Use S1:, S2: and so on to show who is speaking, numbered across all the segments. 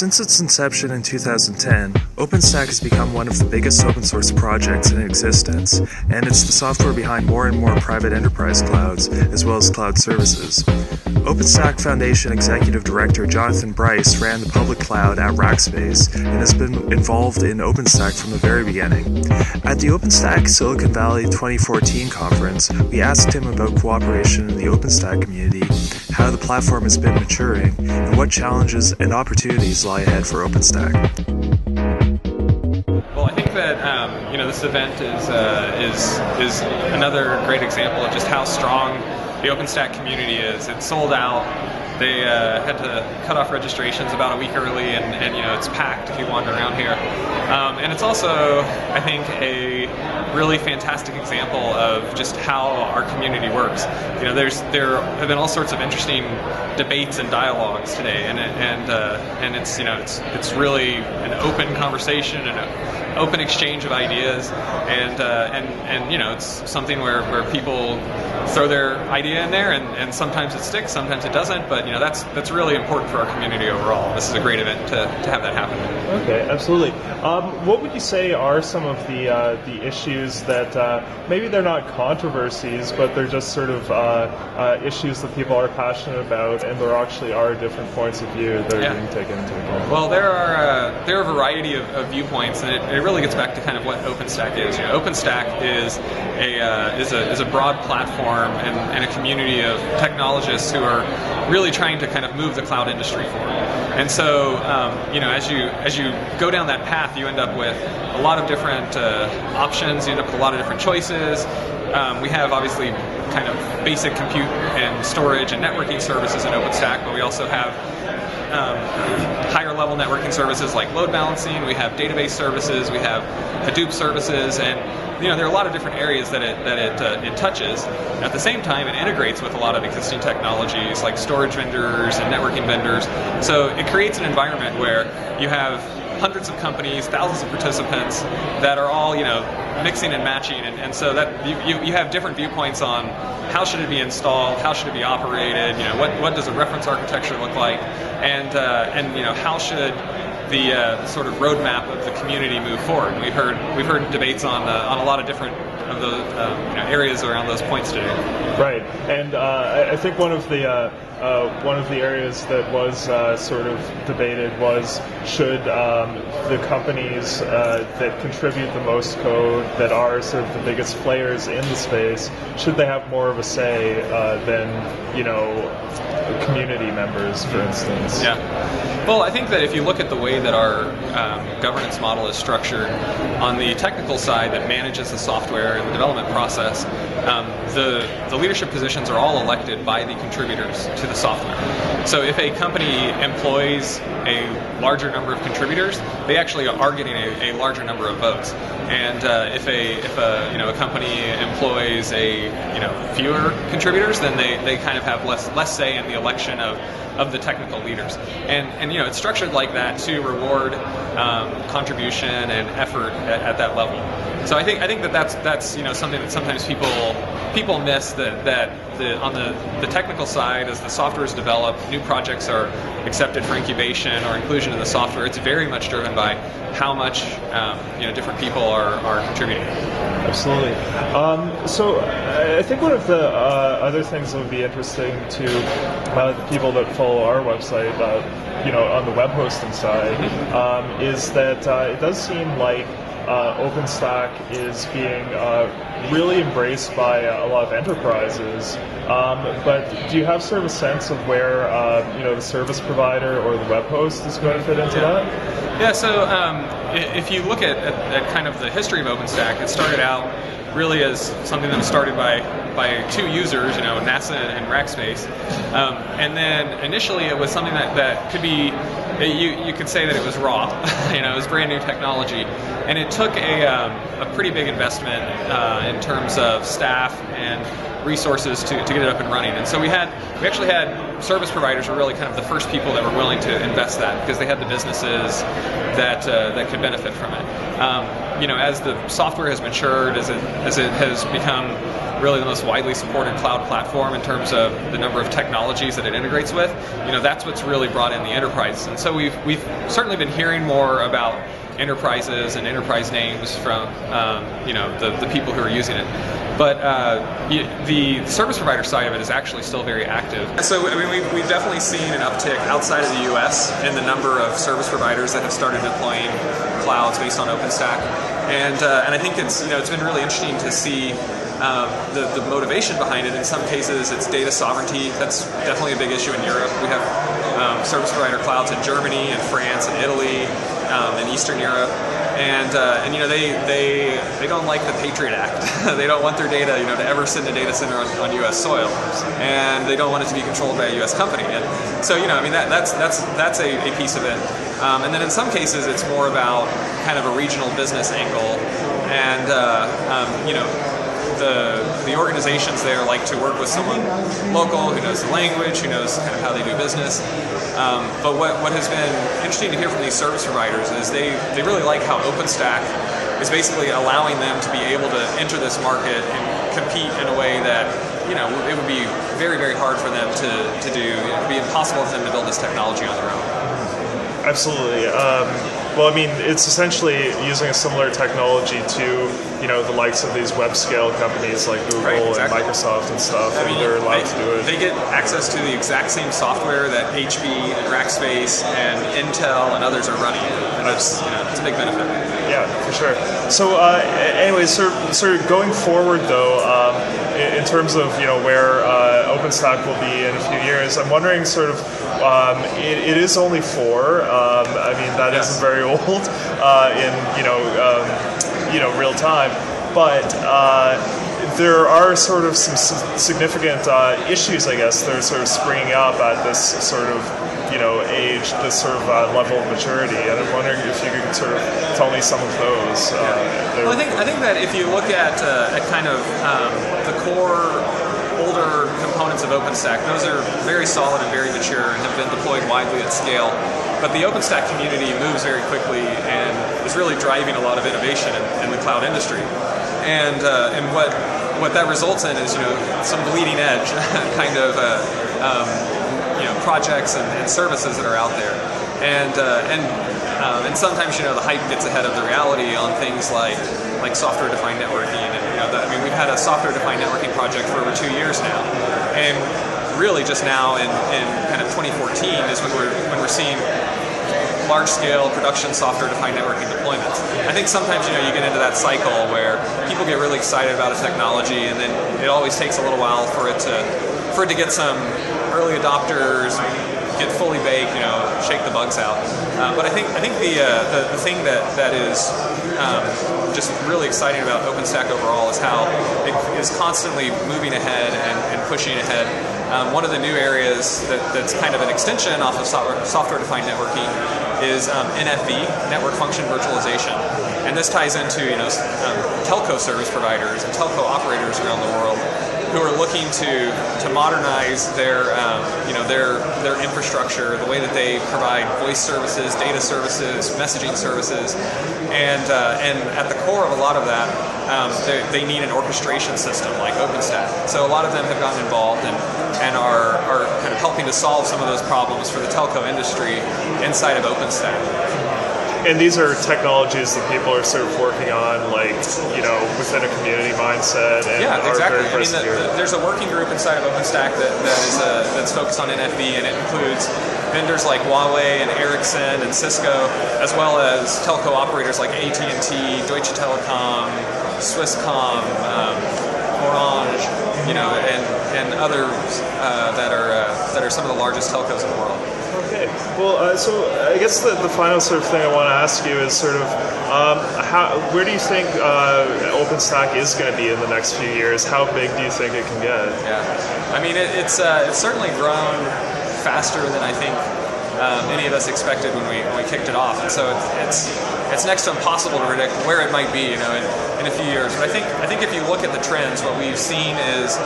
S1: Since its inception in 2010, OpenStack has become one of the biggest open source projects in existence, and it's the software behind more and more private enterprise clouds, as well as cloud services. OpenStack Foundation Executive Director Jonathan Bryce ran the public cloud at Rackspace and has been involved in OpenStack from the very beginning. At the OpenStack Silicon Valley 2014 conference, we asked him about cooperation in the OpenStack community, how the platform has been maturing, and what challenges and opportunities lie ahead for OpenStack.
S2: Well, I think that this event is another great example of just how strong the OpenStack community is. It sold out. They had to cut off registrations about a week early, and it's packed if you wander around here. And it's also, I think, a really fantastic example of just how our community works. There have been all sorts of interesting debates and dialogues today, and it's really an open conversation and an open exchange of ideas, and it's something where people throw their idea in there, and sometimes it sticks, sometimes it doesn't, but that's really important for our community overall. This is a great event to have that happen.
S3: Okay, absolutely. What would you say are some of the issues that maybe they're not controversies, but they're just sort of issues that people are passionate about, and there actually are different points of view that are being taken into account?
S2: Well, there are a variety of viewpoints, and it really gets back to kind of what OpenStack is. OpenStack is a broad platform and a community of technologists who are really trying to kind of move the cloud industry forward. And so, as you go down that path, you end up with a lot of different options. You end up with a lot of different choices. We have obviously kind of basic compute and storage and networking services in OpenStack, but we also have higher level networking services like load balancing. We have database services. We have Hadoop services, and there are a lot of different areas that it touches. At the same time, it integrates with a lot of existing technologies like storage vendors and networking vendors. So it creates an environment where you have hundreds of companies, thousands of participants that are all mixing and matching, and so that you have different viewpoints on how should it be installed, how should it be operated, what does a reference architecture look like, and how should the sort of roadmap of the community move forward. We've heard debates on a lot of different of the areas around those points today.
S3: Right, and I think one of the areas that was sort of debated was should the companies that contribute the most code, that are sort of the biggest players in the space, should they have more of a say than community members, for instance?
S2: Yeah. Well, I think that if you look at the way that our governance model is structured, on the technical side that manages the software and the development process, the leadership positions are all elected by the contributors to the software. So if a company employs a larger number of contributors, they actually are getting a larger number of votes. And if a company employs fewer contributors, then they kind of have less say in the election of the technical leaders. And it's structured like that to reward contribution and effort at that level. So I think that's something that sometimes people miss, that on the technical side, as the software is developed, new projects are accepted for incubation or inclusion in the software. It's very much driven by how much different people are contributing.
S3: Absolutely. So I think one of the other things that would be interesting to the people that follow our website, on the web hosting side, is that it does seem like OpenStack is being really embraced by a lot of enterprises. But do you have sort of a sense of where the service provider or the web host is going to fit into that?
S2: Yeah. So if you look at kind of the history of OpenStack, it started out really as something that was started by two users, NASA and Rackspace, and then initially it was something that could be, you could say that it was raw. It was brand new technology, and it took a pretty big investment in terms of staff and resources to get it up and running. And so we actually had service providers were really kind of the first people that were willing to invest that, because they had the businesses that could benefit from it. As the software has matured, as it has become really the most widely supported cloud platform in terms of the number of technologies that it integrates with, that's what's really brought in the enterprise. And so we've certainly been hearing more about enterprises and enterprise names from the people who are using it. But the service provider side of it is actually still very active. So I mean, we've definitely seen an uptick outside of the U.S. in the number of service providers that have started deploying clouds based on OpenStack, and I think it's been really interesting to see the motivation behind it. In some cases, it's data sovereignty. That's definitely a big issue in Europe. We have service provider clouds in Germany and France and Italy and Eastern Europe. And they don't like the Patriot Act. They don't want their data to ever sit in a data center on U.S. soil, and they don't want it to be controlled by a U.S. company. And so that's a piece of it. And then in some cases it's more about kind of a regional business angle, and the organizations there like to work with someone local who knows the language, who knows kind of how they do business. But what has been interesting to hear from these service providers is they really like how OpenStack is basically allowing them to be able to enter this market and compete in a way that it would be very, very hard for them to do. It would be impossible for them to build this technology on their own.
S3: Absolutely. Well, I mean, it's essentially using a similar technology to, the likes of these web scale companies like Google and Microsoft and stuff. I mean, they're allowed to do it.
S2: They get access to the exact same software that HP and Rackspace and Intel and others are running, and it's a big benefit.
S3: Yeah, for sure. So, anyways, sort of going forward though, in terms of where OpenStack will be in a few years, I'm wondering sort of. It is only 4. I mean, that isn't very old in real time, but there are sort of some significant issues, I guess, that are sort of springing up at this sort of age, this sort of level of maturity, and I'm wondering if you could sort of tell me some of those.
S2: Well, I think that if you look at kind of the core older components of OpenStack, those are very solid and very mature and have been deployed widely at scale. But the OpenStack community moves very quickly and is really driving a lot of innovation in the cloud industry. And what that results in is some bleeding edge kind of projects and services that are out there. And sometimes the hype gets ahead of the reality on things like software-defined networking, and we've had a software-defined networking project for over 2 years now, and really just now in kind of 2014 is when we're seeing large-scale production software-defined networking deployments. I think sometimes you get into that cycle where people get really excited about a technology, and then it always takes a little while for it to get some early adopters, get fully baked, shake the bugs out. But I think the thing that is just really exciting about OpenStack overall is how it is constantly moving ahead and pushing ahead. One of the new areas that's kind of an extension off of software-defined networking is NFV, Network Function Virtualization. And this ties into telco service providers and telco operators around the world who are looking to modernize their infrastructure, the way that they provide voice services, data services, messaging services, and at the core of a lot of that, they need an orchestration system like OpenStack. So a lot of them have gotten involved and are kind of helping to solve some of those problems for the telco industry inside of OpenStack.
S3: And these are technologies that people are sort of working on, within a community mindset. And
S2: exactly. There's a working group inside of OpenStack that's focused on NFV, and it includes vendors like Huawei and Ericsson and Cisco, as well as telco operators like AT&T, Deutsche Telekom, Swisscom, Orange, and others that are some of the largest telcos in the world.
S3: Okay. Well, so I guess the final sort of thing I want to ask you is sort of where do you think OpenStack is going to be in the next few years? How big do you think it can get?
S2: Yeah, I mean it's certainly grown faster than I think any of us expected when we kicked it off, and so it's next to impossible to predict where it might be, in a few years. But I think if you look at the trends, what we've seen is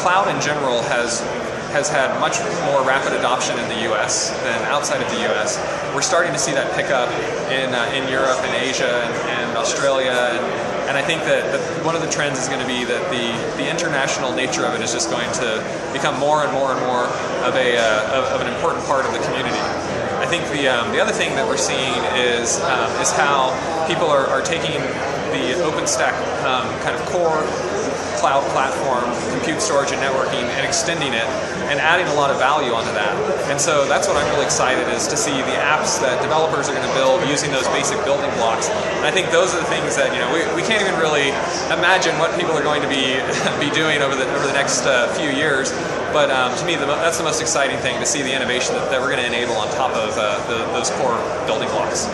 S2: cloud in general has had much more rapid adoption in the U.S. than outside of the U.S. we're starting to see that pick up in Europe and Asia and Australia, and I think that one of the trends is going to be that the international nature of it is just going to become more and more and more of an important part of the community. I think the other thing that we're seeing is how people are taking the OpenStack kind of core cloud platform, compute, storage, and networking, and extending it and adding a lot of value onto that. And so that's what I'm really excited is to see the apps that developers are going to build using those basic building blocks. And I think those are the things that we can't even really imagine what people are going to be doing over the next few years. But to me, that's the most exciting thing, to see the innovation that we're going to enable on top of those core building blocks.